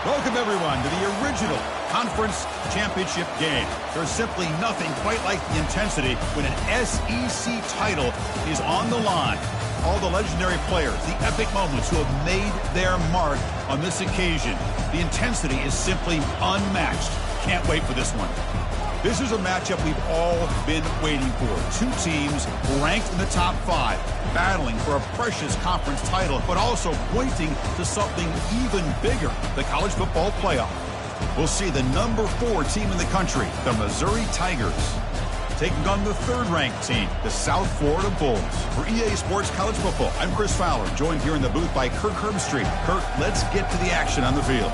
Welcome, everyone, to the original conference championship game. There's simply nothing quite like the intensity when an SEC title is on the line. All the legendary players, the epic moments who have made their mark on this occasion. The intensity is simply unmatched. Can't wait for this one. This is a matchup we've all been waiting for. Two teams ranked in the top 5, battling for a precious conference title, but also pointing to something even bigger, the college football playoff. We'll see the number 4 team in the country, the Missouri Tigers, taking on the 3rd-ranked team, the South Florida Bulls. For EA Sports College Football, I'm Chris Fowler, joined here in the booth by Kirk Herbstreit. Kirk, let's get to the action on the field.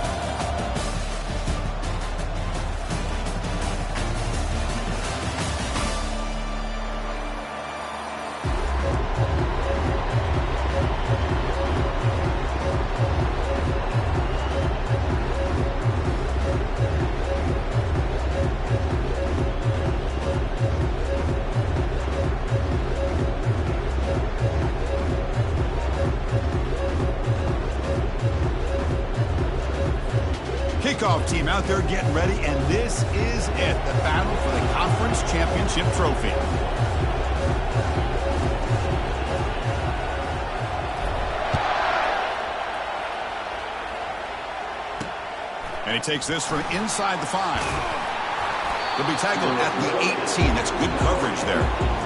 Kickoff team out there getting ready, and this is it, the battle for the conference championship trophy. And he takes this from inside the 5. He'll be tackled at the 18. That's good coverage there.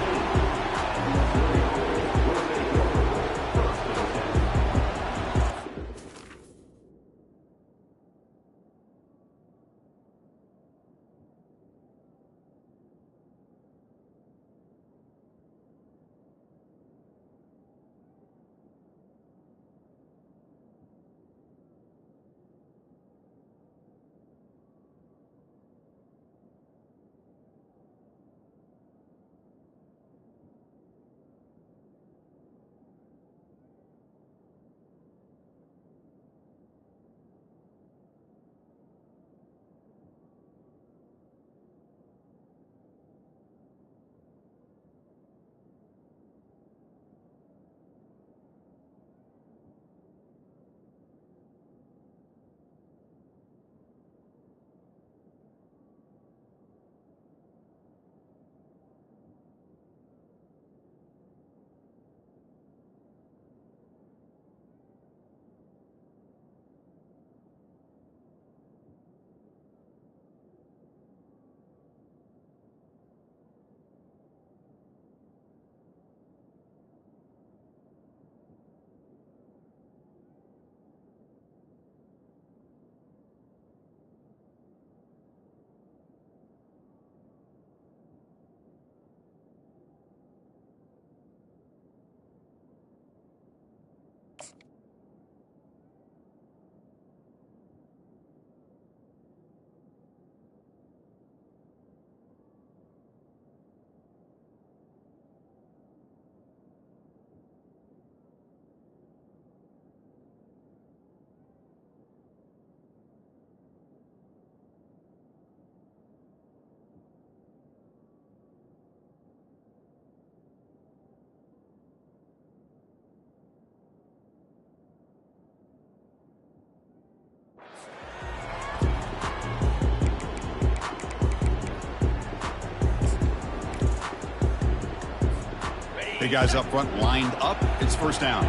Big guys up front lined up. It's first down.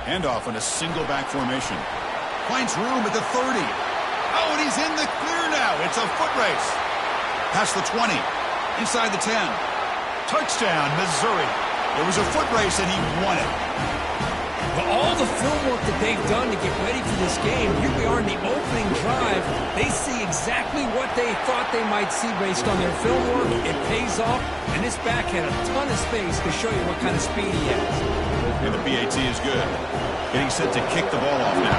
Handoff in a single back formation. Finds room at the 30. Oh, and he's in the clear now. It's a foot race. Past the 20. Inside the 10. Touchdown, Missouri. It was a foot race, and he won it. But all the film work that they've done to get ready for this game, here we are in the opening drive. They see exactly what they thought they might see based on their film work. It pays off, and this back had a ton of space to show you what kind of speed he has. And the PAT is good. Getting set to kick the ball off now.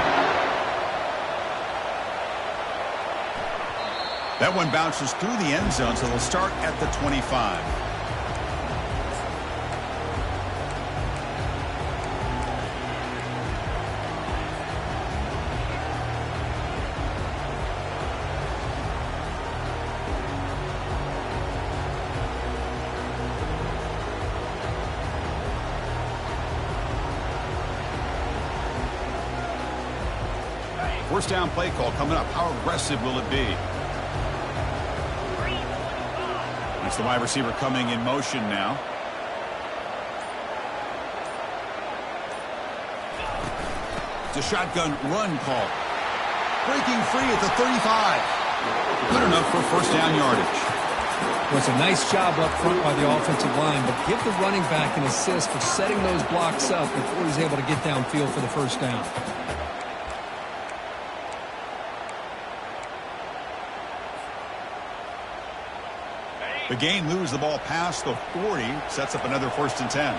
That one bounces through the end zone, so they'll start at the 25. First down play call coming up. How aggressive will it be? It's the wide receiver coming in motion now. It's a shotgun run call. Breaking free at the 35. Good enough for first down yardage. Well, it's a nice job up front by the offensive line, but give the running back an assist for setting those blocks up before he's able to get downfield for the first down. The Gain moves the ball past the 40, sets up another 1st and 10.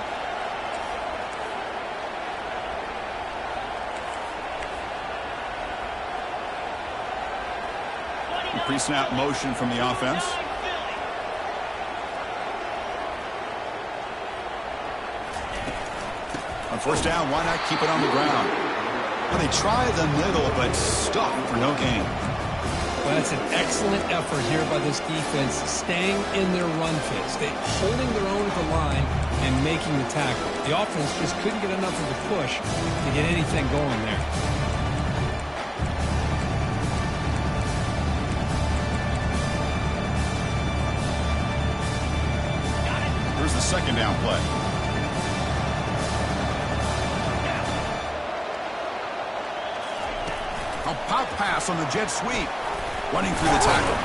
Pre-snap motion from the offense. On first down, why not keep it on the ground? Well, they try the middle, but stuck for no gain. Well, that's an excellent effort here by this defense, staying in their run fits. They holding their own at the line and making the tackle. The offense just couldn't get enough of a push to get anything going there. Here's the second down play. A pop pass on the jet sweep. Running through the tackle.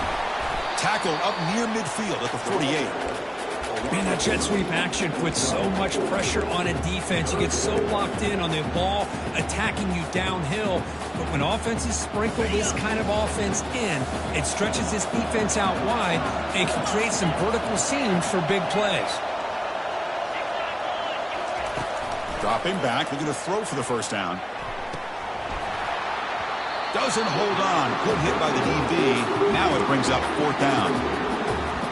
Tackled up near midfield at the 48. Man, that jet sweep action puts so much pressure on a defense. You get so locked in on the ball attacking you downhill. But when offenses sprinkle this kind of offense in, it stretches this defense out wide and can create some vertical seams for big plays. Dropping back, looking to throw for the first down. Doesn't hold on. Good hit by the DB. Now it brings up 4th down.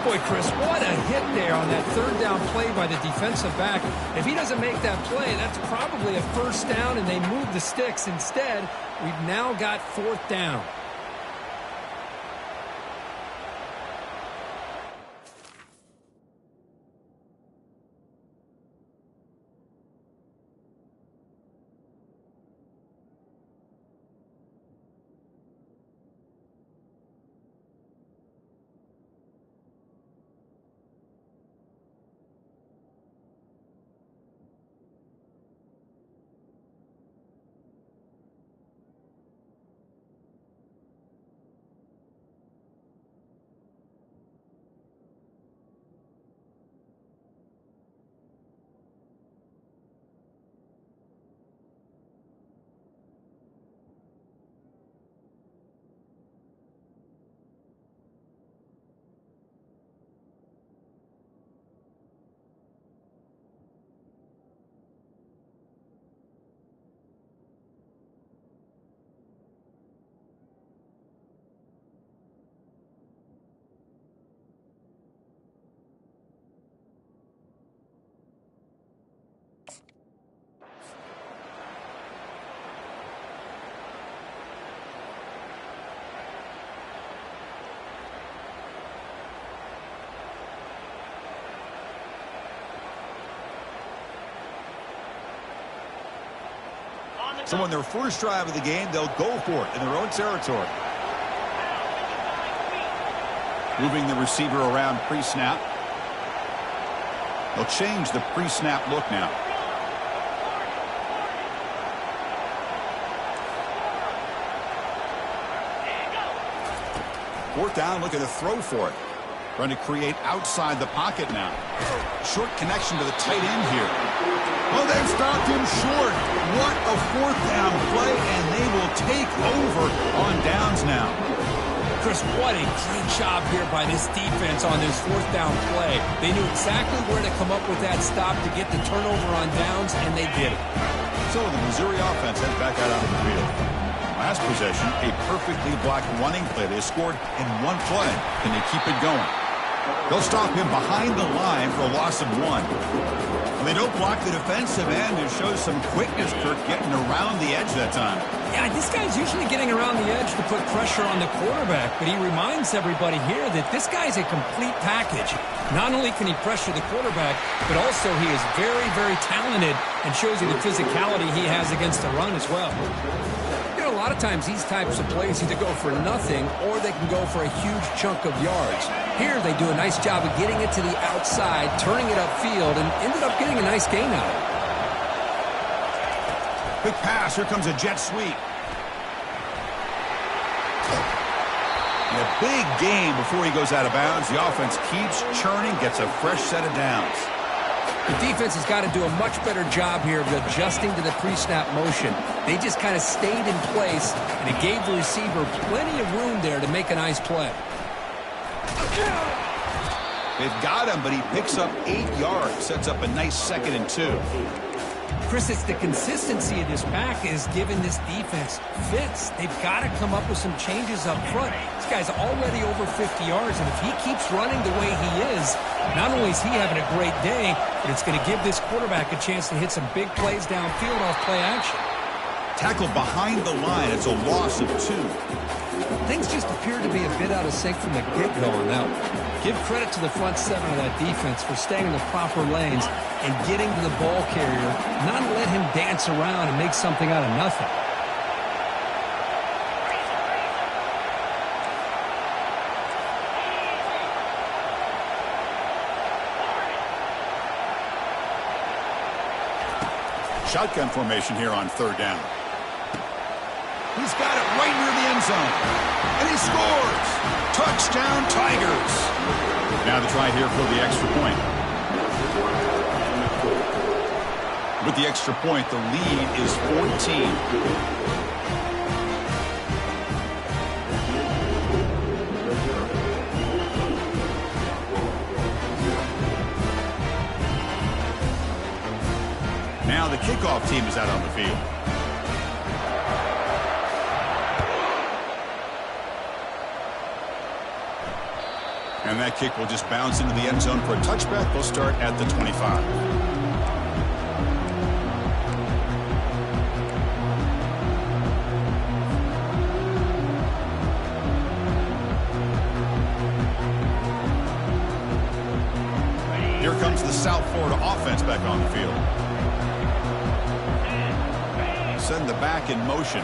Boy, Chris, what a hit there on that 3rd down play by the defensive back. If he doesn't make that play, that's probably a first down, and they move the sticks. Instead, we've now got 4th down. So on their first drive of the game, they'll go for it in their own territory. Moving the receiver around pre-snap. They'll change the pre-snap look now. Fourth down, looking to throw for it. Trying to create outside the pocket now. Short connection to the tight end here. Oh, they've stopped him short. What a 4th down play, and they will take over on downs now. Chris, what a great job here by this defense on this 4th down play. They knew exactly where to come up with that stop to get the turnover on downs, and they did it. So the Missouri offense heads back out onto the field. Last possession, a perfectly blocked running play. They scored in one play. Can they keep it going? They'll stop him behind the line for a loss of 1. When they don't block the defensive end, it shows some quickness, Kirk, getting around the edge that time. Yeah, this guy's usually getting around the edge to put pressure on the quarterback, but he reminds everybody here that this guy's a complete package. Not only can he pressure the quarterback, but also he is very, very talented and shows you the physicality he has against the run as well. A lot of times these types of plays either go for nothing or they can go for a huge chunk of yards. Here they do a nice job of getting it to the outside, turning it upfield, and ended up getting a nice gain out of it. Quick pass. Here comes a jet sweep. And a big gain before he goes out of bounds. The offense keeps churning, gets a fresh set of downs. The defense has got to do a much better job here of adjusting to the pre-snap motion. They just kind of stayed in place, and it gave the receiver plenty of room there to make a nice play. They've got him, but he picks up 8 yards, sets up a nice 2nd and 2. Chris, it's the consistency of this pack is giving this defense fits. They've got to come up with some changes up front. This guy's already over 50 yards, and if he keeps running the way he is, not only is he having a great day, but it's going to give this quarterback a chance to hit some big plays downfield off play action. Tackled behind the line. It's a loss of 2. Things just appear to be a bit out of sync from the get-go on that one. Give credit to the front 7 of that defense for staying in the proper lanes and getting to the ball carrier, not let him dance around and make something out of nothing. Shotgun formation here on 3rd down. He's got it right near the end zone. And he scores! Touchdown, Tigers! Now the try here for the extra point. With the extra point, the lead is 14. Now the kickoff team is out on the field. And that kick will just bounce into the end zone for a touchback. They'll start at the 25. Here comes the South Florida offense back on the field. Send the back in motion.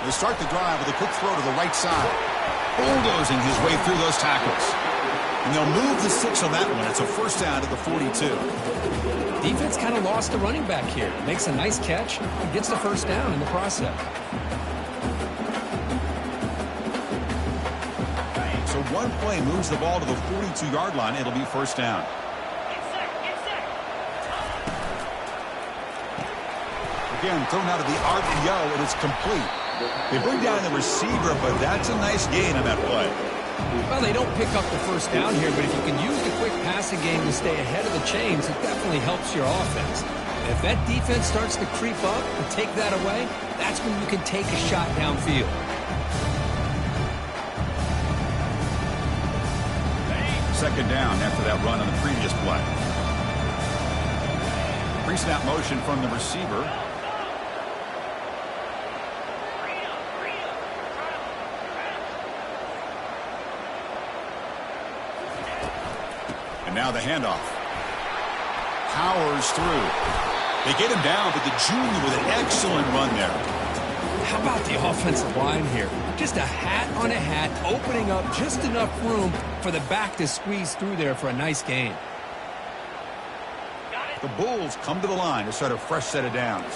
They start the drive with a quick throw to the right side. Bulldozing his way through those tackles. And they'll move the 6 on that one. It's a first down at the 42. Defense kind of lost a running back here. Makes a nice catch and gets the first down in the process. So one play moves the ball to the 42-yard line. It'll be first down. Again, thrown out of the RPO, and it's complete. They bring down the receiver, but that's a nice gain on that play. Well, they don't pick up the first down here, but if you can use the quick passing game to stay ahead of the chains, it definitely helps your offense. And if that defense starts to creep up and take that away, that's when you can take a shot downfield. Second down after that run on the previous play. Pre-snap motion from the receiver. And now the handoff. Powers through. They get him down, but the junior with an excellent run there. How about the offensive line here? Just a hat on a hat, opening up just enough room for the back to squeeze through there for a nice gain. The Bulls come to the line to start a fresh set of downs.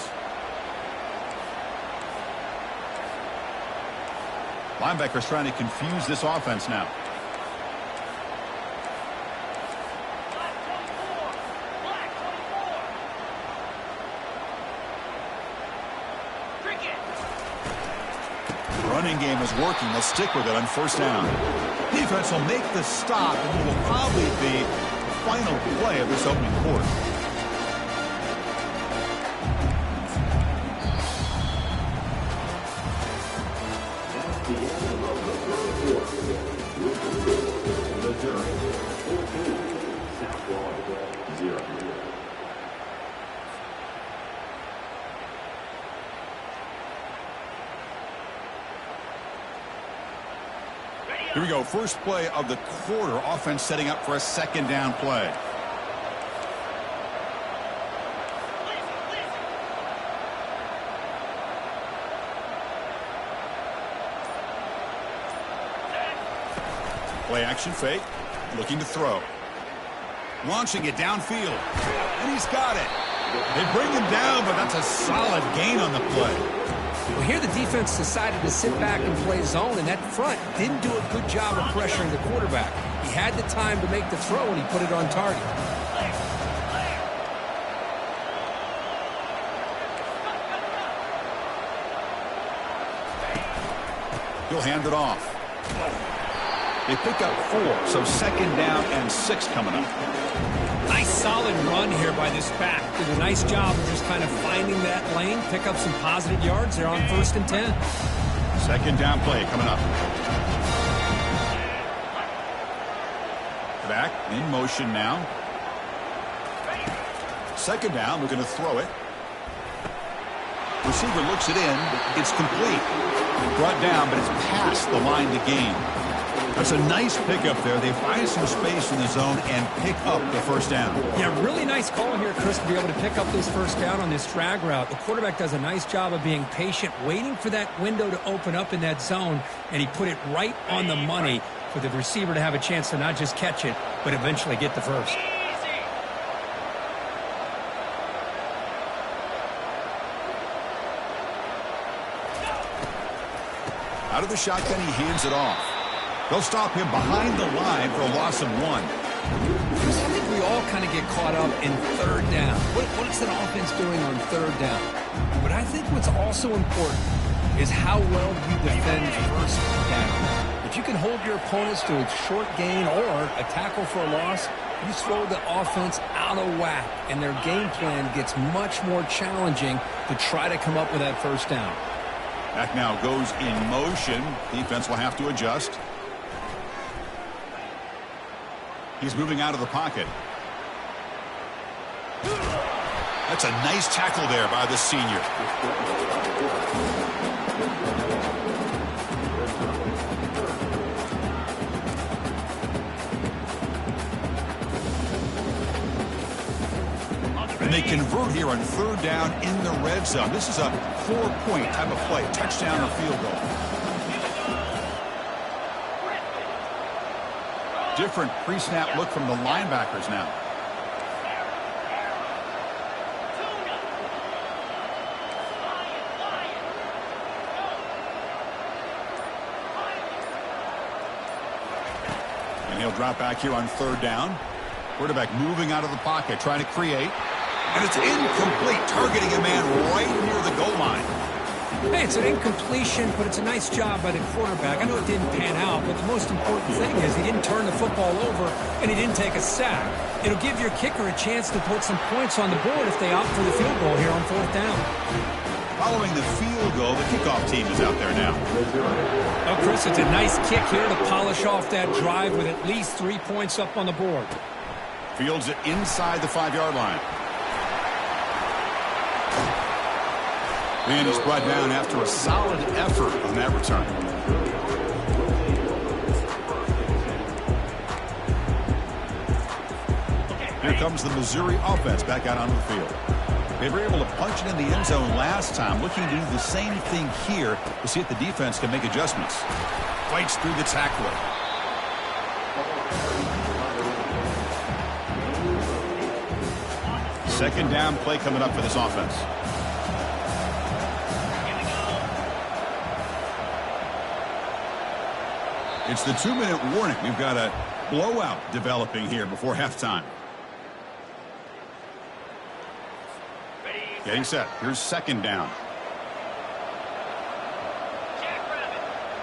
Linebackers trying to confuse this offense now. Running game is working. They'll stick with it on first down. Defense will make the stop, and it will probably be the final play of this opening quarter. Here we go. First play of the quarter. Offense setting up for a second down play. Play action fake. Looking to throw. Launching it downfield. And he's got it. They bring him down, but that's a solid gain on the play. Well, here the defense decided to sit back and play zone, and that front didn't do a good job of pressuring the quarterback. He had the time to make the throw, and he put it on target. He'll hand it off. They pick up 4, so 2nd down and 6 coming up. Nice solid run here by this back. Did a nice job of just kind of finding that lane, pick up some positive yards. They're on 1st and 10. 2nd down play coming up. Back in motion now. 2nd down, we're going to throw it. Receiver looks it in. It's complete. Brought down, but it's past the line to gain. That's a nice pickup there. They find some space in the zone and pick up the 1st down. Yeah, really nice call here, Chris, to be able to pick up this 1st down on this drag route. The quarterback does a nice job of being patient, waiting for that window to open up in that zone, and he put it right on the money for the receiver to have a chance to not just catch it, but eventually get the 1st. Out of the shotgun, he hands it off. They'll stop him behind the line for a loss of 1. I think we all kind of get caught up in 3rd down. What is that offense doing on 3rd down? But I think what's also important is how well you defend 1st down. If you can hold your opponents to a short gain or a tackle for a loss, you throw the offense out of whack, and their game plan gets much more challenging to try to come up with that 1st down. Back now goes in motion. Defense will have to adjust. He's moving out of the pocket. That's a nice tackle there by the senior. And they convert here on 3rd down in the red zone. This is a 4-point type of play, touchdown or field goal. Different pre-snap look from the linebackers now. And he'll drop back here on 3rd down. Quarterback moving out of the pocket, trying to create. And it's incomplete, targeting a man right near the goal line. Hey, it's an incompletion, but it's a nice job by the quarterback. I know it didn't pan out, but the most important thing is he didn't turn the football over and he didn't take a sack. It'll give your kicker a chance to put some points on the board if they opt for the field goal here on 4th down. Following the field goal, the kickoff team is out there now. Oh, Chris, it's a nice kick here to polish off that drive with at least 3 points up on the board. Fields it inside the 5-yard line. And he's brought down after a solid effort on that return. Here comes the Missouri offense back out onto the field. They were able to punch it in the end zone last time, looking to do the same thing here to see if the defense can make adjustments. Fights through the tackler. Second down play coming up for this offense. It's the 2-minute warning. We've got a blowout developing here before halftime. Getting set. Here's 2nd down.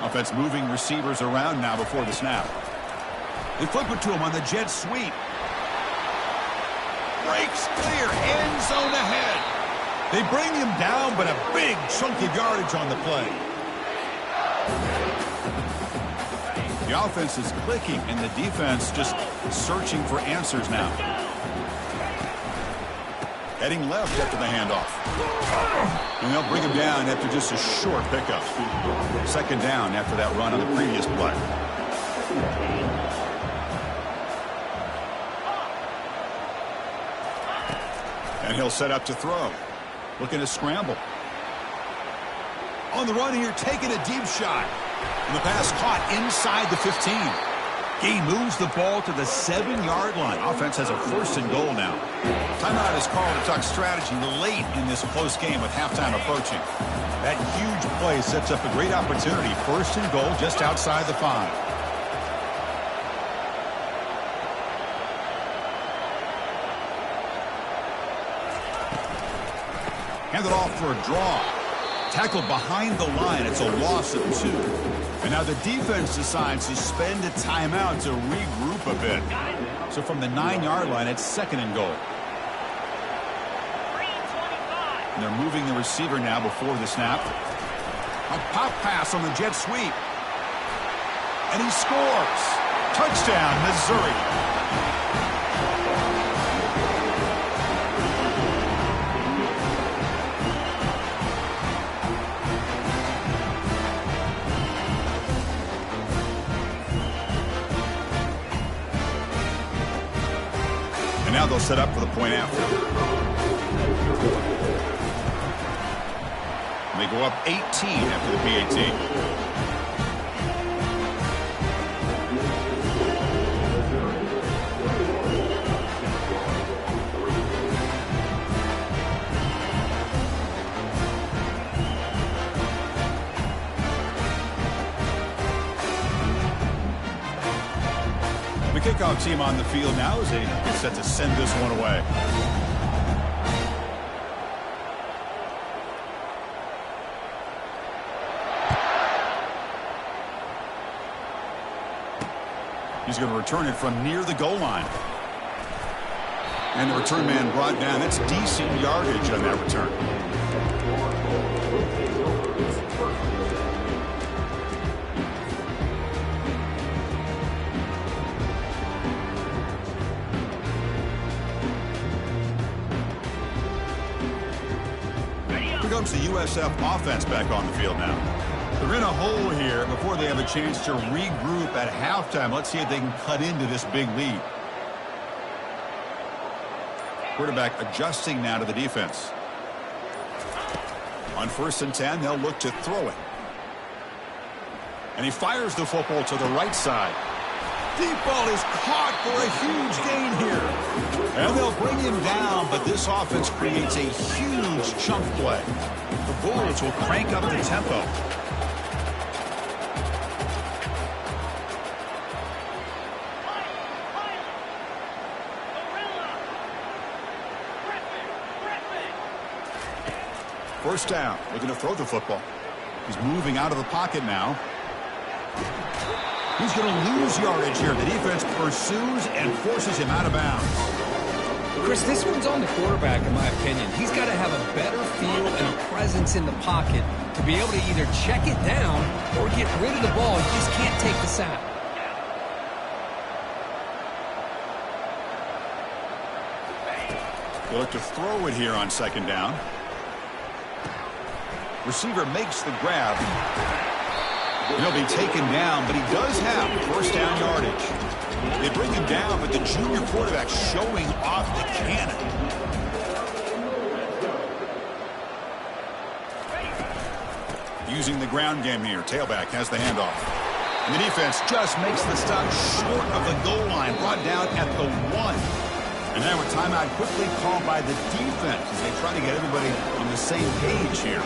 Offense moving receivers around now before the snap. They flip it to him on the jet sweep. Breaks clear. End zone ahead. They bring him down, but a big chunk of yardage on the play. The offense is clicking, and the defense just searching for answers now. Heading left after the handoff. And they'll bring him down after just a short pickup. 2nd down after that run on the previous play. And he'll set up to throw. Looking to scramble. On the run here, taking a deep shot. And the pass caught inside the 15. He moves the ball to the 7-yard line. Offense has a 1st and goal now. Timeout is called to talk strategy late in this close game with halftime approaching. That huge play sets up a great opportunity. 1st and goal just outside the 5. Handed off for a draw. Tackled behind the line. It's a loss of 2. And now the defense decides to spend a timeout to regroup a bit. So from the 9-yard line, it's 2nd and goal. And they're moving the receiver now before the snap. A pop pass on the jet sweep. And he scores. Touchdown, Missouri. Now they'll set up for the point after. They go up 18 after the PAT. The kickoff team on the field now as they get set to send this one away. He's going to return it from near the goal line. And the return man brought down. That's decent yardage on that return. Here comes the USF offense back on the field now. They're in a hole here before they have a chance to regroup at halftime. Let's see if they can cut into this big lead. Quarterback adjusting now to the defense. On 1st and 10, they'll look to throw it. And he fires the football to the right side. Deep ball is caught for a huge gain here. And they'll bring him down, but this offense creates a huge chunk play. The Bulls will crank up the tempo. First down, looking to throw the football. He's moving out of the pocket now. He's going to lose yardage here. The defense pursues and forces him out of bounds. Chris, this one's on the quarterback, in my opinion. He's got to have a better feel and a presence in the pocket to be able to either check it down or get rid of the ball. You just can't take the sack. They look to throw it here on 2nd down. Receiver makes the grab. He'll be taken down, but he does have 1st down yardage. They bring him down, but the junior quarterback showing off the cannon. Using the ground game here. Tailback has the handoff. And the defense just makes the stop short of the goal line. Brought down at the 1. And now a timeout quickly called by the defense as they try to get everybody on the same page here.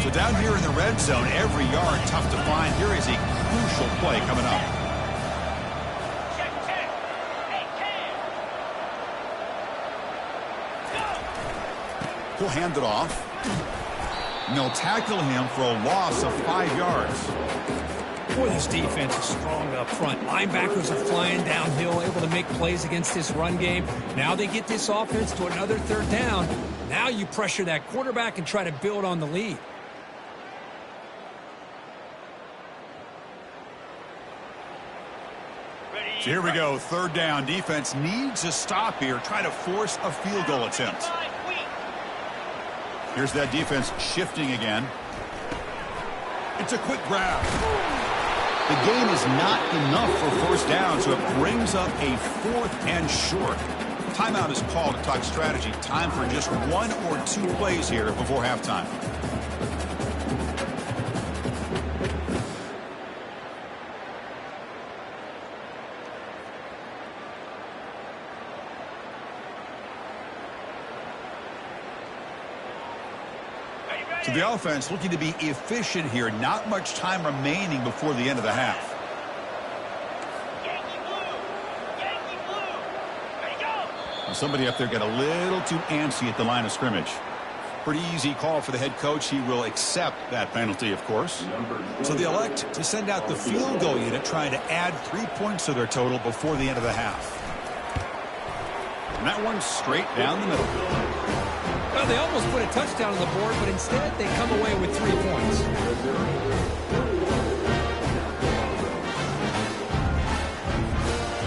So down here in the red zone, every yard tough to find. Here is a crucial play coming up. He'll hand it off. And they'll tackle him for a loss of 5 yards. Boy, this defense is strong up front. Linebackers are flying downhill, able to make plays against this run game. Now they get this offense to another 3rd down. Now you pressure that quarterback and try to build on the lead. So here we go, 3rd down. Defense needs a stop here, try to force a field goal attempt. Here's that defense shifting again. It's a quick grab. The gain is not enough for 1st down, so it brings up a 4th and short. Timeout is called to talk strategy. Time for just 1 or 2 plays here before halftime. So the offense looking to be efficient here. Not much time remaining before the end of the half. Well, somebody up there got a little too antsy at the line of scrimmage. Pretty easy call for the head coach. He will accept that penalty, of course. So they elect to send out the field goal unit, trying to add 3 points to their total before the end of the half. And that one's straight down the middle. Well, they almost put a touchdown on the board, but instead they come away with 3 points.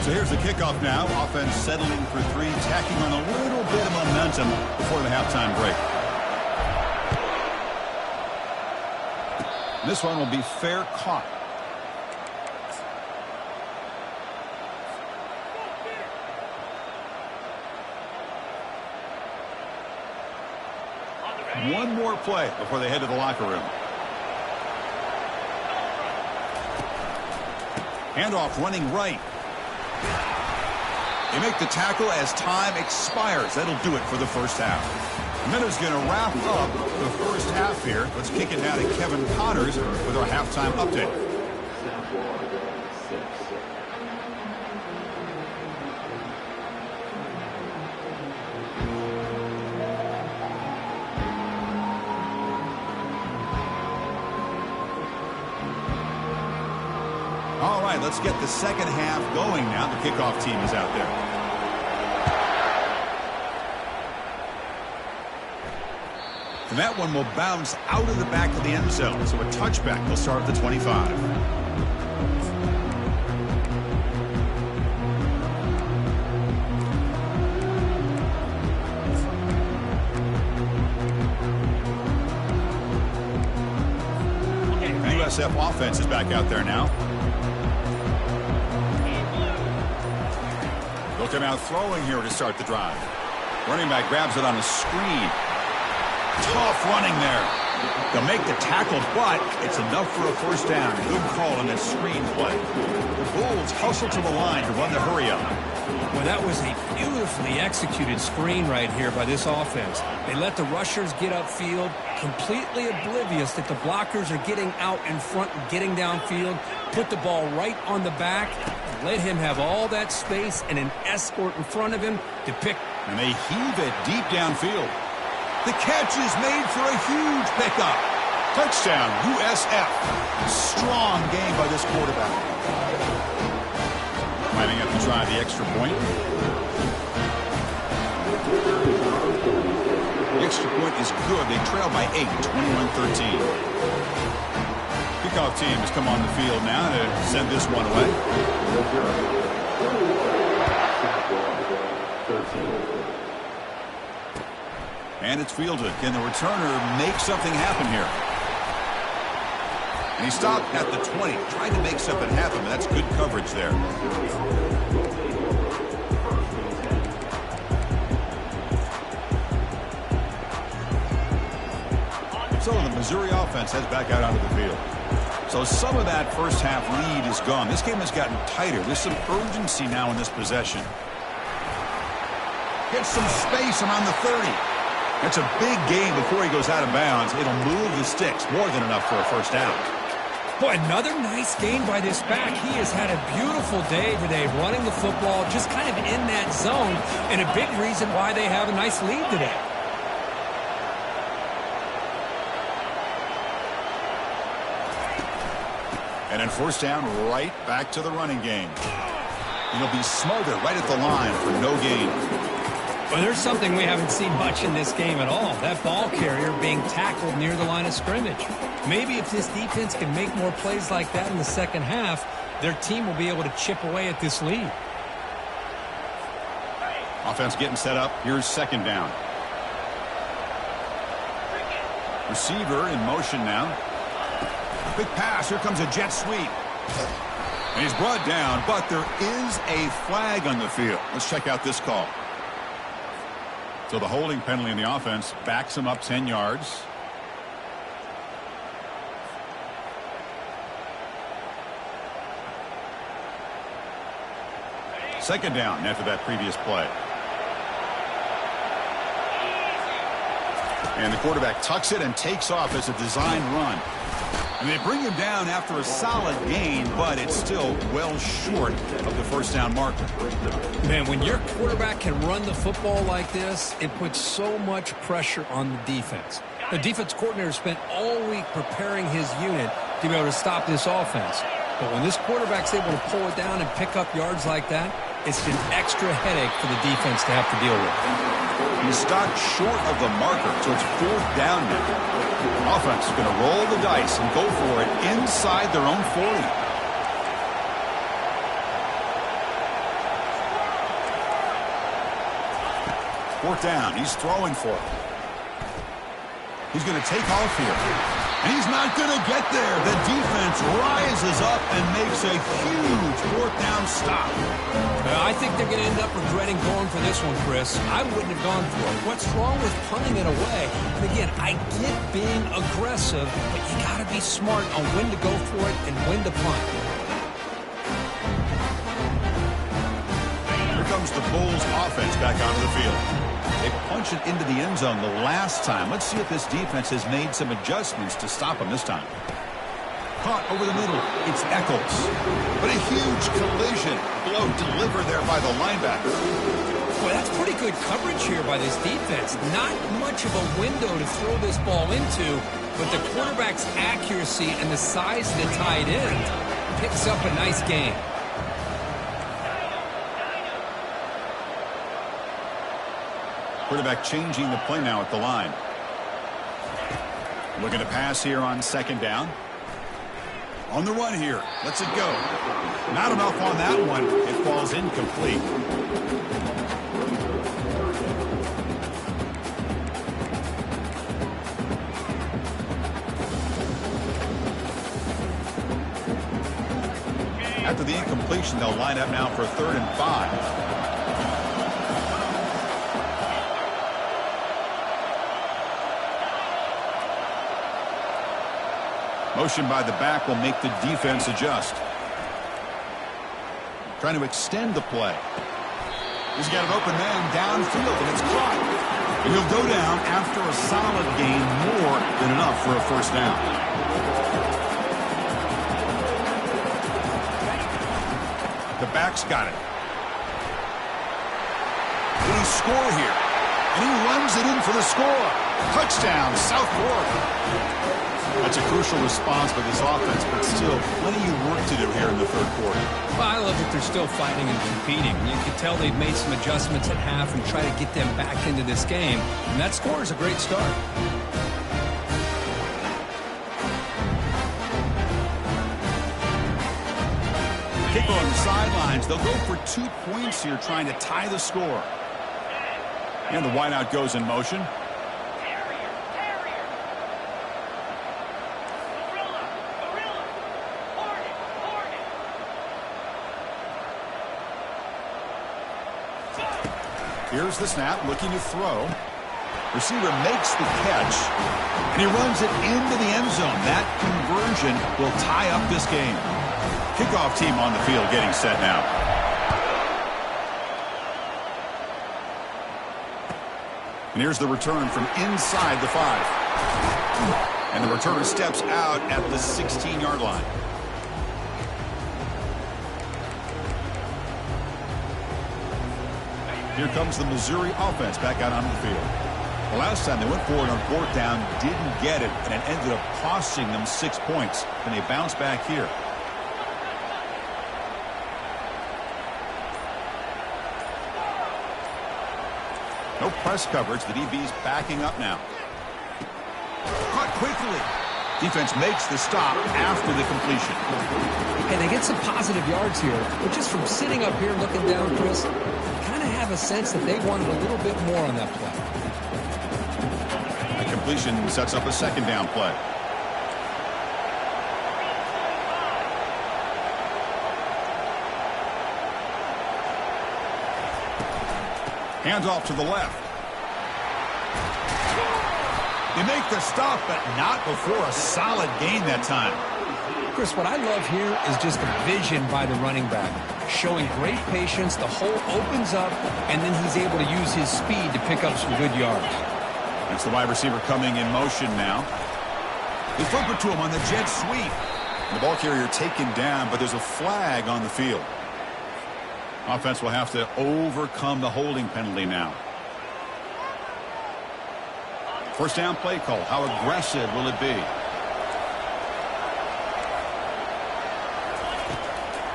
So here's the kickoff now. Offense settling for 3, tacking on a little bit of momentum before the halftime break. This one will be fair caught. One more play before they head to the locker room. Handoff running right. They make the tackle as time expires. That'll do it for the first half. Minute's going to wrap up the first half here. Let's kick it now to Kevin Connors with our halftime update. All right, let's get the second half going now. The kickoff team is out there. And that one will bounce out of the back of the end zone. So a touchback will start at the 25. USF offense is back out there now. They'll come out throwing here to start the drive. Running back grabs it on a screen. Tough running there. They'll make the tackle, but it's enough for a first down. Good call on that screen play. The Bulls hustle to the line to run the hurry up. Well, that was a beautifully executed screen right here by this offense. They let the rushers get upfield, completely oblivious that the blockers are getting out in front and getting downfield. Put the ball right on the back. Let him have all that space and an escort in front of him to pick. And they heave it deep downfield. The catch is made for a huge pickup. Touchdown, USF. Strong game by this quarterback. Lining up to try the extra point. The extra point is good. They trail by 8, 21-13. Kickoff team has come on the field now to send this one away. And it's fielded. Can the returner make something happen here? And he stopped at the 20, trying to make something happen, but that's good coverage there. So the Missouri offense heads back out onto the field. So some of that first half lead is gone. This game has gotten tighter. There's some urgency now in this possession. Gets some space around the 30. It's a big game before he goes out of bounds. It'll move the sticks, more than enough for a first down. Boy, another nice gain by this back. He has had a beautiful day today running the football, just kind of in that zone, and a big reason why they have a nice lead today. And then first down, right back to the running game. He'll be smothered right at the line for no gain. Well, there's something we haven't seen much in this game at all. That ball carrier being tackled near the line of scrimmage. Maybe if this defense can make more plays like that in the second half, their team will be able to chip away at this lead. Offense getting set up. Here's second down. Receiver in motion now. Big pass. Here comes a jet sweep. And he's brought down, but there is a flag on the field. Let's check out this call. So the holding penalty in the offense backs him up 10 yards. Second down after that previous play. And the quarterback tucks it and takes off as a design run. And they bring him down after a solid gain, but it's still well short of the first down marker. Man, when your quarterback can run the football like this, it puts so much pressure on the defense. The defense coordinator spent all week preparing his unit to be able to stop this offense. But when this quarterback's able to pull it down and pick up yards like that, it's an extra headache for the defense to have to deal with. He's stopped short of the marker, so it's fourth down now. Offense is going to roll the dice and go for it inside their own 40. Fourth down. He's throwing for it. He's going to take off here. And he's not going to get there. The defense rises up and makes a huge fourth down stop. I think they're going to end up regretting going for this one, Chris. I wouldn't have gone for it. What's wrong with punting it away? And again, I get being aggressive, but you got to be smart on when to go for it and when to punt. Here comes the Bulls offense back onto the field. They punched it into the end zone the last time. Let's see if this defense has made some adjustments to stop them this time. Caught over the middle. It's Eccles. But a huge collision blow delivered there by the linebacker. Boy, that's pretty good coverage here by this defense. Not much of a window to throw this ball into, but the quarterback's accuracy and the size of the tight end picks up a nice gain. Quarterback changing the play now at the line. Looking to pass here on second down. On the run here. Lets it go. Not enough on that one. It falls incomplete. After the incompletion, they'll line up now for 3rd and 5. Motion by the back will make the defense adjust. Trying to extend the play. He's got an open man downfield, and it's caught. And he'll go down after a solid gain, more than enough for a first down. The back's got it. Will he score here? And he runs it in for the score. Touchdown, South Florida. That's a crucial response by this offense, but still plenty of work to do here in the third quarter. Well, I love that they're still fighting and competing. You can tell they've made some adjustments at half and try to get them back into this game. And that score is a great start. Kicker on the sidelines. They'll go for 2 points here, trying to tie the score. And the wideout goes in motion. Here's the snap, looking to throw. Receiver makes the catch, and he runs it into the end zone. That conversion will tie up this game. Kickoff team on the field getting set now. And here's the return from inside the 5. And the returner steps out at the 16-yard line. Here comes the Missouri offense back out onto the field. The last time they went for it on 4th down, didn't get it, and it ended up costing them 6 points. And they bounce back here. No press coverage. The DB's backing up now. Caught quickly. Defense makes the stop after the completion. And they get some positive yards here, but just from sitting up here looking down, Chris, kind of have a sense that they wanted a little bit more on that play. The completion sets up a 2nd down play. Hands off to the left. They make the stop, but not before a solid gain that time. Chris, what I love here is just the vision by the running back. Showing great patience, the hole opens up, and then he's able to use his speed to pick up some good yards. That's the wide receiver coming in motion now. They flip it to him on the jet sweep. The ball carrier taken down, but there's a flag on the field. Offense will have to overcome the holding penalty now. First down play call. How aggressive will it be?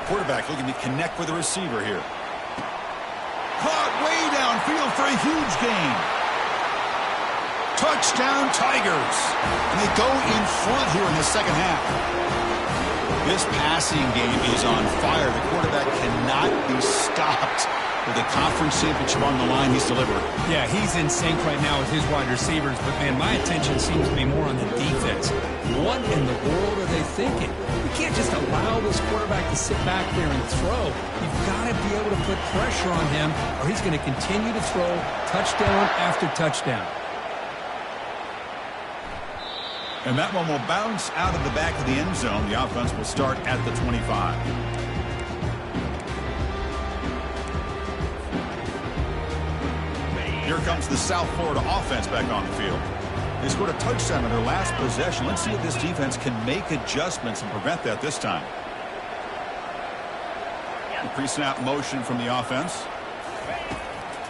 Quarterback looking to connect with the receiver here. Caught way downfield for a huge gain. Touchdown Tigers. And they go in front here in the second half. This passing game is on fire. The quarterback cannot be stopped. With the conference championship on the line, he's delivering. Yeah, he's in sync right now with his wide receivers, but man, my attention seems to be more on the defense. What in the world are they thinking? You can't just allow this quarterback to sit back there and throw. You've got to be able to put pressure on him, or he's going to continue to throw touchdown after touchdown. And that one will bounce out of the back of the end zone. The offense will start at the 25. Here comes the South Florida offense back on the field. They scored a touchdown in their last possession. Let's see if this defense can make adjustments and prevent that this time. Pre-snap motion from the offense.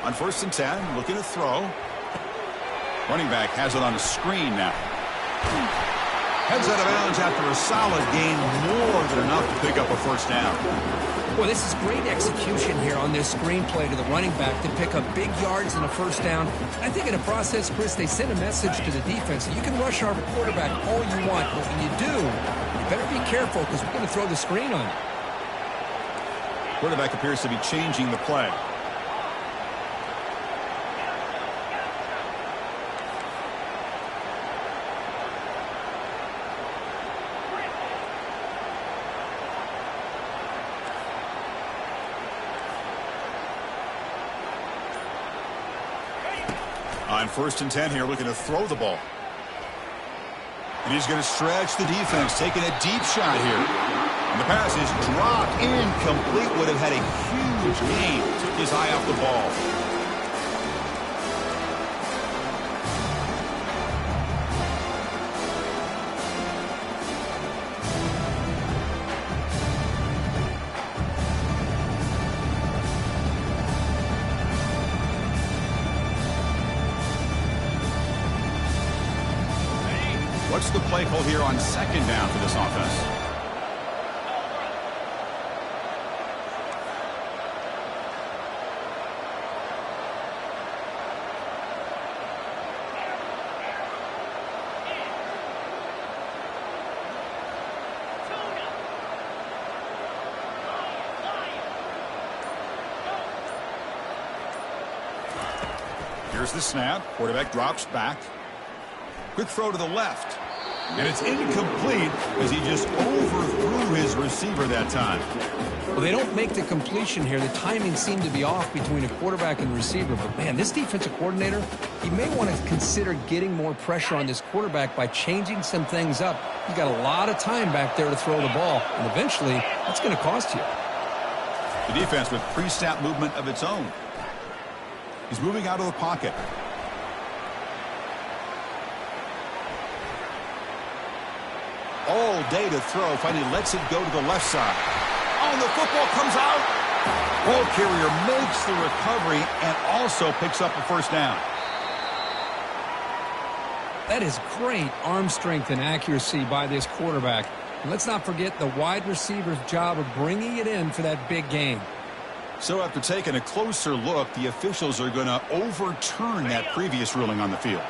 On 1st and 10, looking to throw. Running back has it on a screen now. Heads out of bounds after a solid gain, more than enough to pick up a first down. Well, this is great execution here on this screen play to the running back to pick up big yards and a first down. I think in the process, Chris, they sent a message to the defense. You can rush our quarterback all you want, but when you do, you better be careful because we're going to throw the screen on you. Quarterback appears to be changing the play. On 1st and 10 here, looking to throw the ball. And he's going to stretch the defense, taking a deep shot here. And the pass is dropped, incomplete. Would have had a huge gain. Took his eye off the ball. What's the play call here on 2nd down for this offense? Here's the snap. Quarterback drops back. Quick throw to the left. And it's incomplete as he just overthrew his receiver that time. Well, they don't make the completion here. The timing seemed to be off between a quarterback and receiver. But, man, this defensive coordinator, he may want to consider getting more pressure on this quarterback by changing some things up. You got a lot of time back there to throw the ball. And eventually, that's going to cost you. The defense with pre-snap movement of its own. He's moving out of the pocket. All day to throw. Finally lets it go to the left side. Oh, and the football comes out. Ball carrier makes the recovery and also picks up a first down. That is great arm strength and accuracy by this quarterback. And let's not forget the wide receiver's job of bringing it in for that big gain. So after taking a closer look, the officials are going to overturn that previous ruling on the field.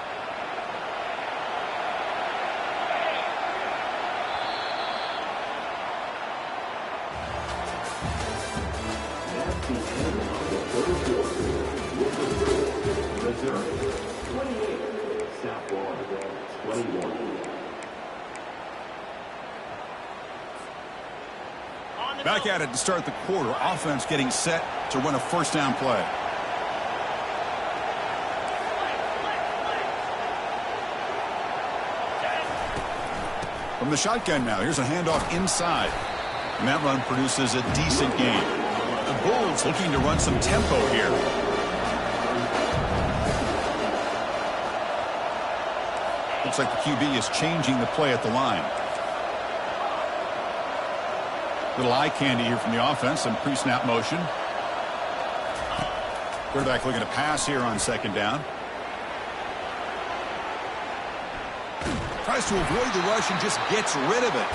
Back at it to start the quarter. Offense getting set to run a first down play. From the shotgun now, here's a handoff inside. And that run produces a decent gain. The Bulls looking to run some tempo here. Looks like the QB is changing the play at the line. Little eye candy here from the offense, some pre-snap motion. Quarterback looking to pass here on second down. Tries to avoid the rush and just gets rid of it.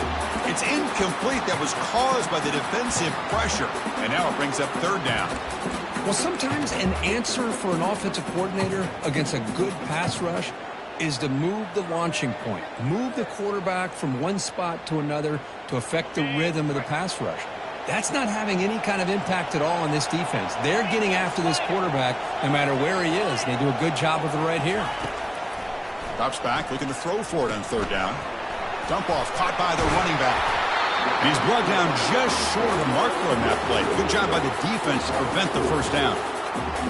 It's incomplete. That was caused by the defensive pressure. And now it brings up third down. Well, sometimes an answer for an offensive coordinator against a good pass rush is to move the launching point. Move the quarterback from one spot to another to affect the rhythm of the pass rush. That's not having any kind of impact at all on this defense. They're getting after this quarterback no matter where he is. They do a good job of it right here. Drops back, looking to throw for it on third down. Dump off, caught by the running back. And he's brought down just short of the mark for him that play. Good job by the defense to prevent the first down.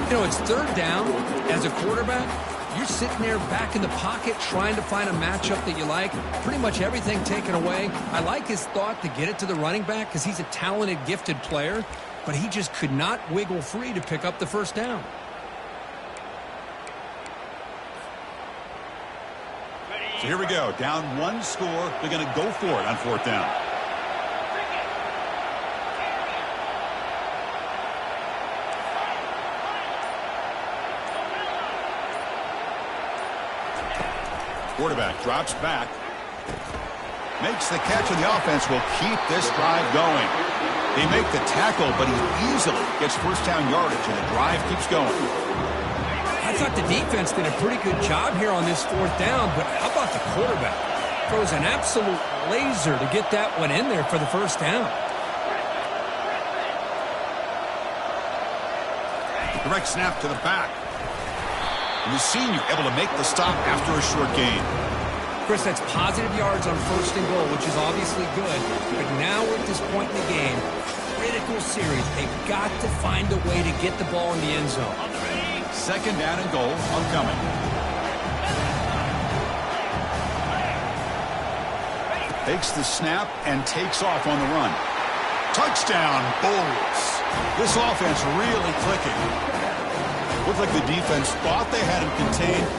You know, it's third down. As a quarterback, you're sitting there back in the pocket trying to find a matchup that you like. Pretty much everything taken away. I like his thought to get it to the running back because he's a talented, gifted player. But he just could not wiggle free to pick up the first down. So here we go. Down one score. They're going to go for it on fourth down. Quarterback drops back. Makes the catch, and the offense will keep this drive going. They make the tackle, but he easily gets first down yardage, and the drive keeps going. I thought the defense did a pretty good job here on this fourth down, but how about the quarterback? Throws an absolute laser to get that one in there for the first down. Direct snap to the back. And the senior able to make the stop after a short gain. Chris, that's positive yards on first and goal, which is obviously good. But now we're at this point in the game, critical series. They've got to find a way to get the ball in the end zone. Second down and goal upcoming. Takes the snap and takes off on the run. Touchdown, Bulls. This offense really clicking. Looked like the defense thought they had him contained.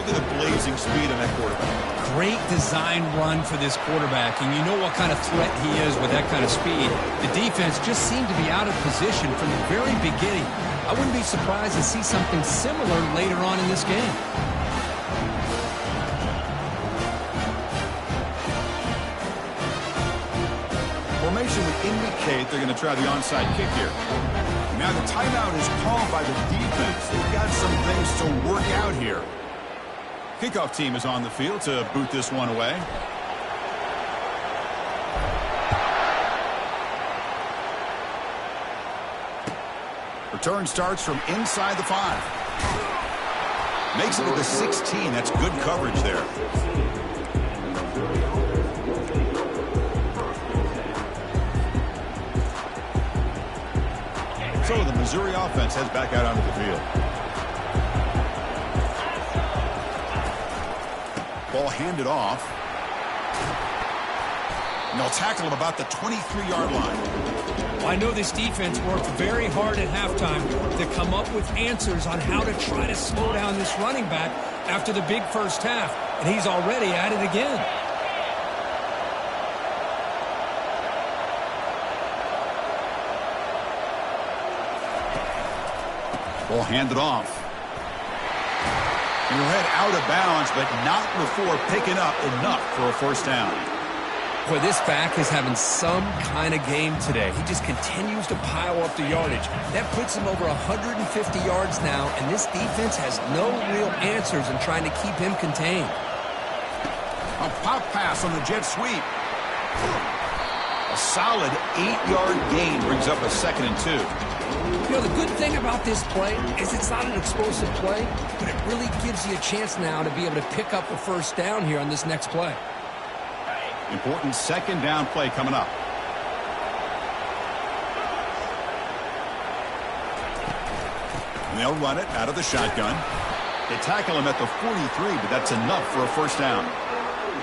Look at the blazing speed on that quarterback. Great design run for this quarterback, and you know what kind of threat he is with that kind of speed. The defense just seemed to be out of position from the very beginning. I wouldn't be surprised to see something similar later on in this game. Formation would indicate they're going to try the onside kick here. Now the timeout is called by the defense. They've got some things to work out here. Kickoff team is on the field to boot this one away. Return starts from inside the 5. Makes it to the 16. That's good coverage there. So the Missouri offense heads back out onto the field. Ball handed off. And they'll tackle him about the 23-yard line. Well, I know this defense worked very hard at halftime to come up with answers on how to try to slow down this running back after the big first half. And he's already at it again. Ball handed off. And he'll head out of bounds, but not before picking up enough for a first down. Boy, this back is having some kind of game today. He just continues to pile up the yardage. That puts him over 150 yards now, and this defense has no real answers in trying to keep him contained. A pop pass on the jet sweep. A solid 8-yard gain brings up a 2nd and 2. You know, the good thing about this play is it's not an explosive play, but it really gives you a chance now to be able to pick up a first down here on this next play. Important second down play coming up. And they'll run it out of the shotgun. They tackle him at the 43, but that's enough for a first down.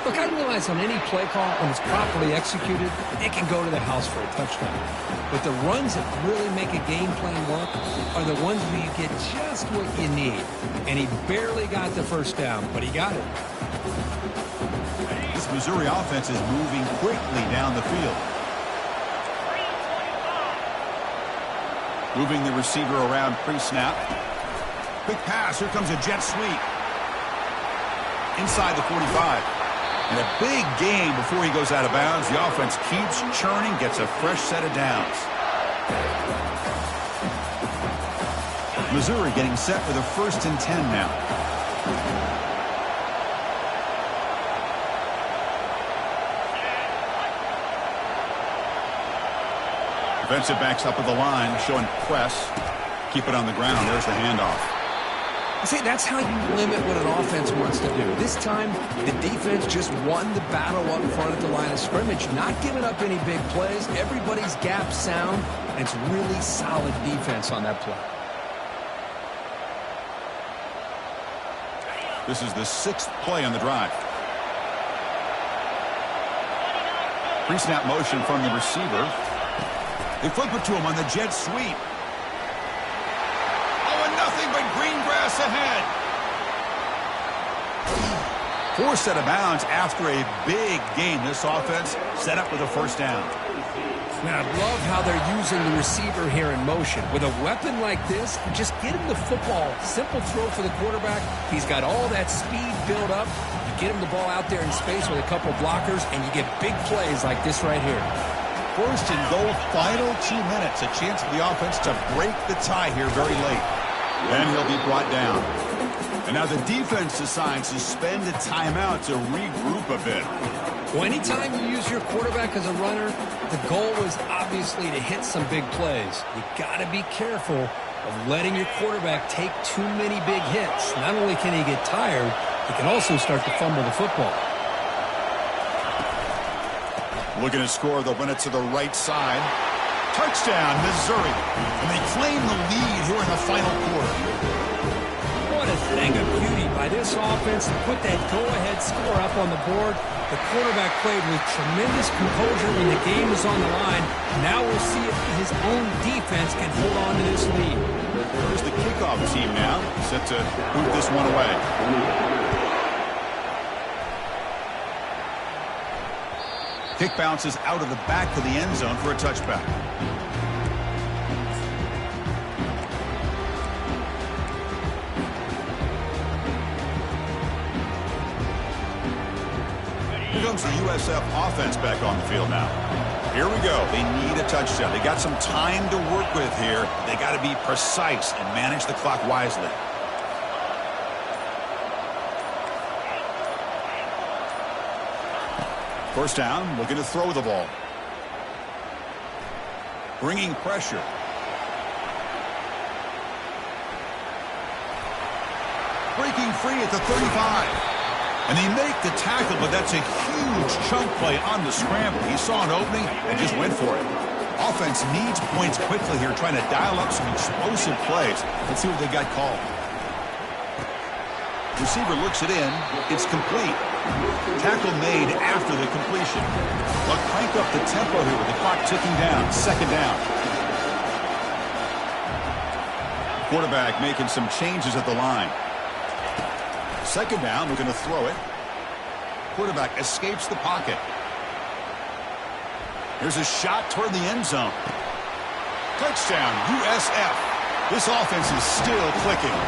Look, I realize on any play call, when it's properly executed, it can go to the house for a touchdown. But the runs that really make a game plan work are the ones where you get just what you need. And he barely got the first down, but he got it. This Missouri offense is moving quickly down the field. Moving the receiver around pre-snap. Quick pass. Here comes a jet sweep. Inside the 45. And a big gain before he goes out of bounds. The offense keeps churning, gets a fresh set of downs. Missouri getting set for the 1st and 10 now. Defensive backs up at the line, showing press. Keep it on the ground. There's the handoff. See, that's how you limit what an offense wants to do. This time, the defense just won the battle up front at the line of scrimmage, not giving up any big plays. Everybody's gap sound, and it's really solid defense on that play. This is the 6th play on the drive. Pre-snap motion from the receiver. They flip it to him on the jet sweep. Nothing but green grass ahead. 4 set of bounds after a big game. This offense set up with a 1st down. Man, I love how they're using the receiver here in motion. With a weapon like this, just get him the football. Simple throw for the quarterback. He's got all that speed built up. You get him the ball out there in space with a couple blockers, and you get big plays like this right here. 1st and goal, final 2 minutes. A chance for the offense to break the tie here very late. And he'll be brought down. And now the defense decides to spend a timeout to regroup a bit. Well, anytime you use your quarterback as a runner, the goal is obviously to hit some big plays. You got to be careful of letting your quarterback take too many big hits. Not only can he get tired, he can also start to fumble the football. Looking to score, they'll run it to the right side. Touchdown, Missouri. And they claim the lead here in the final quarter. What a thing of beauty by this offense to put that go-ahead score up on the board. The quarterback played with tremendous composure when the game is on the line. Now we'll see if his own defense can hold on to this lead. There's the kickoff team now, set to boot this one away. Kick bounces out of the back of the end zone for a touchback. Here comes the USF offense back on the field now. Here we go. They need a touchdown. They got some time to work with here. They got to be precise and manage the clock wisely. First down, looking to throw the ball. Bringing pressure. Breaking free at the 35. And they make the tackle, but that's a huge chunk play on the scramble. He saw an opening and just went for it. Offense needs points quickly here, trying to dial up some explosive plays. Let's see what they got called. Receiver looks it in. It's complete. Tackle made after the completion. They'll crank up the tempo here with the clock ticking down. 2nd down. Quarterback making some changes at the line. 2nd down, looking to throw it. Quarterback escapes the pocket. Here's a shot toward the end zone. Touchdown, USF. This offense is still clicking.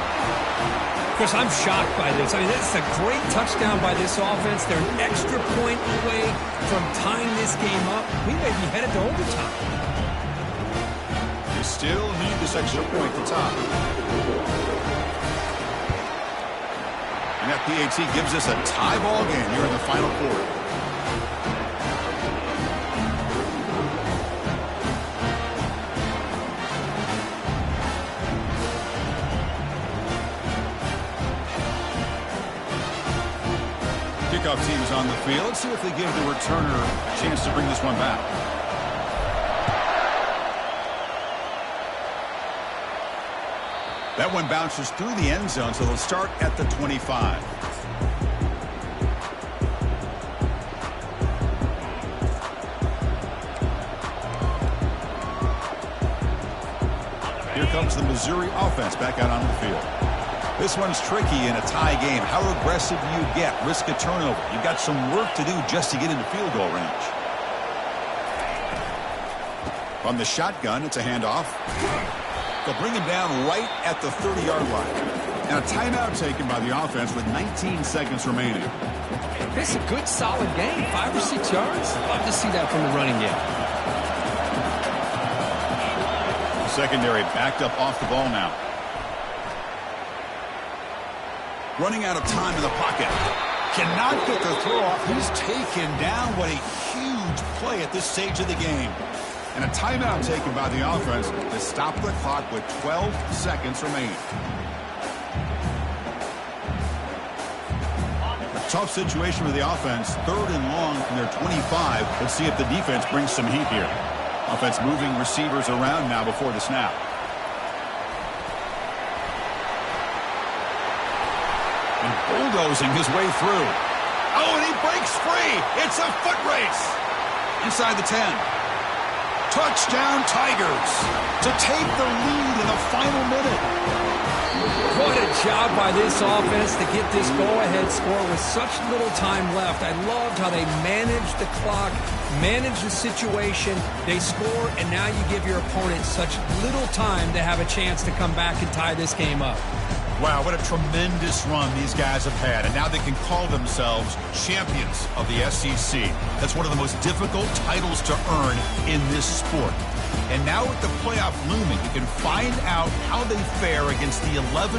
Chris, I'm shocked by this. I mean, this is a great touchdown by this offense. They're an extra point away from tying this game up. We may be headed to overtime. They still need this extra point to tie. And that PAT gives us a tie ball game here in the final quarter. Kickoff team is on the field. Let's see if they give the returner a chance to bring this one back. That one bounces through the end zone, so they'll start at the 25. Here comes the Missouri offense back out onto the field. This one's tricky in a tie game. How aggressive do you get? Risk a turnover. You've got some work to do just to get into field goal range. From the shotgun, it's a handoff. They'll bring him down right at the 30-yard line. And a timeout taken by the offense with 19 seconds remaining. This is a good, solid game. 5 or 6 yards. Love to see that from the running game. Secondary backed up off the ball now. Running out of time in the pocket. Cannot get the throw off. He's taken down. What a huge play at this stage of the game. And a timeout taken by the offense to stop the clock with 12 seconds remaining. A tough situation with the offense. 3rd and long from their 25. Let's see if the defense brings some heat here. Offense moving receivers around now before the snap. And bulldozing his way through. Oh, and he breaks free. It's a foot race. Inside the 10. Touchdown Tigers to take the lead in the final minute. What a job by this offense to get this go-ahead score with such little time left. I loved how they managed the clock, managed the situation. They score, and now you give your opponent such little time to have a chance to come back and tie this game up. Wow, what a tremendous run these guys have had. And now they can call themselves champions of the SEC. That's one of the most difficult titles to earn in this sport. And now with the playoff looming, you can find out how they fare against the 11